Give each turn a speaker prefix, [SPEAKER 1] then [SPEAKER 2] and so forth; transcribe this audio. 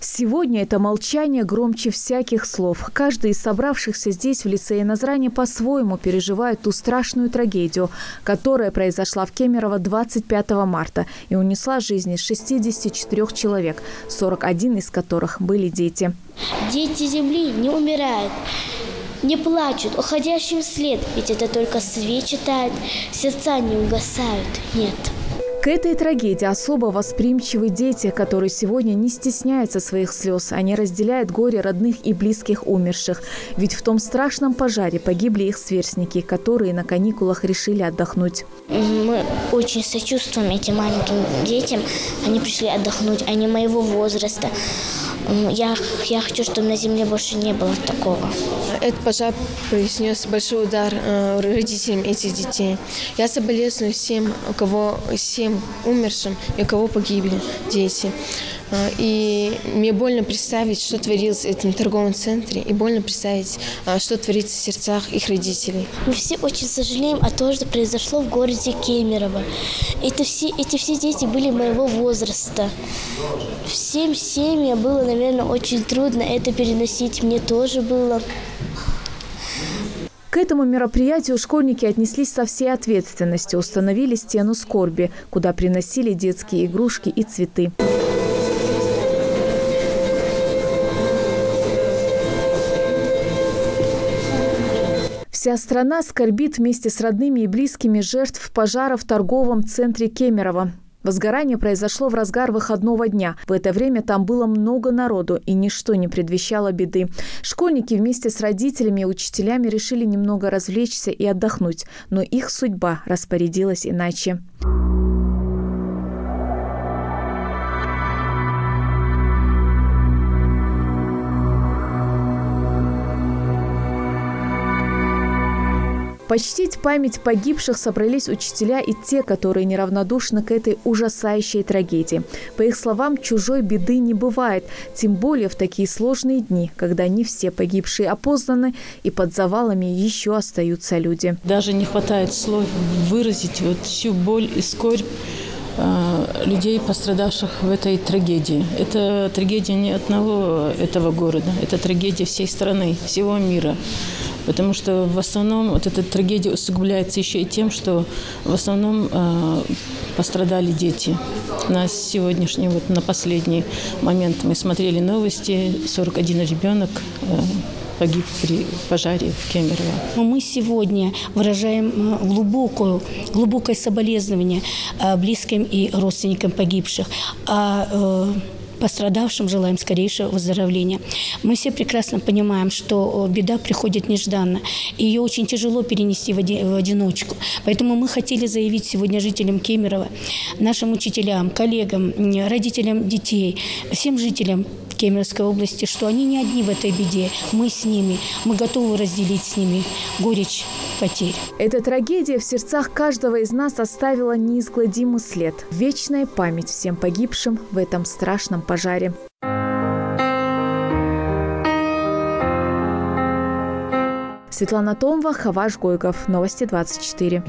[SPEAKER 1] Сегодня это молчание громче всяких слов. Каждый из собравшихся здесь, в лицее Назрани, по-своему переживает ту страшную трагедию, которая произошла в Кемерово 25 марта и унесла жизни 64 человек, 41 из которых были дети.
[SPEAKER 2] Дети земли не умирают, не плачут, уходящим вслед, ведь это только свечи тают, сердца не угасают, нет.
[SPEAKER 1] К этой трагедии особо восприимчивы дети, которые сегодня не стесняются своих слез. Они разделяют горе родных и близких умерших. Ведь в том страшном пожаре погибли их сверстники, которые на каникулах решили отдохнуть.
[SPEAKER 2] Мы очень сочувствуем этим маленьким детям. Они пришли отдохнуть, они моего возраста. Я хочу, чтобы на земле больше не было такого.
[SPEAKER 3] Этот пожар принес большой удар родителям этих детей. Я соболезную всем умершим и у кого погибли дети. И мне больно представить, что творилось в этом торговом центре, и больно представить, что творится в сердцах их родителей.
[SPEAKER 2] Мы все очень сожалеем о том, что произошло в городе Кемерово. Эти все дети были моего возраста. Всем семьям было, наверное, очень трудно это переносить. Мне тоже было.
[SPEAKER 1] К этому мероприятию школьники отнеслись со всей ответственностью. Установили стену скорби, куда приносили детские игрушки и цветы. Вся страна скорбит вместе с родными и близкими жертв пожара в торговом центре Кемерово. Возгорание произошло в разгар выходного дня. В это время там было много народу, и ничто не предвещало беды. Школьники вместе с родителями и учителями решили немного развлечься и отдохнуть, но их судьба распорядилась иначе. Почтить память погибших собрались учителя и те, которые неравнодушны к этой ужасающей трагедии. По их словам, чужой беды не бывает, тем более в такие сложные дни, когда не все погибшие опознаны и под завалами еще остаются люди.
[SPEAKER 4] Даже не хватает слов выразить всю боль и скорбь людей, пострадавших в этой трагедии. Это трагедия не одного этого города, это трагедия всей страны, всего мира. Потому что в основном эта трагедия усугубляется еще и тем, что в основном пострадали дети. На сегодняшний, на последний момент мы смотрели новости, 41 ребенок погиб при пожаре в Кемерово.
[SPEAKER 5] Мы сегодня выражаем глубокое соболезнование близким и родственникам погибших. Пострадавшим желаем скорейшего выздоровления. Мы все прекрасно понимаем, что беда приходит нежданно. И ее очень тяжело перенести в одиночку. Поэтому мы хотели заявить сегодня жителям Кемерово, нашим учителям, коллегам, родителям детей, всем жителям Кемеровской области, что они не одни в этой беде. Мы с ними. Мы готовы разделить с ними горечь потерь.
[SPEAKER 1] Эта трагедия в сердцах каждого из нас оставила неизгладимый след. Вечная память всем погибшим в этом страшном пожаре. Светлана Томова, Хаваш Гойгов. Новости 24.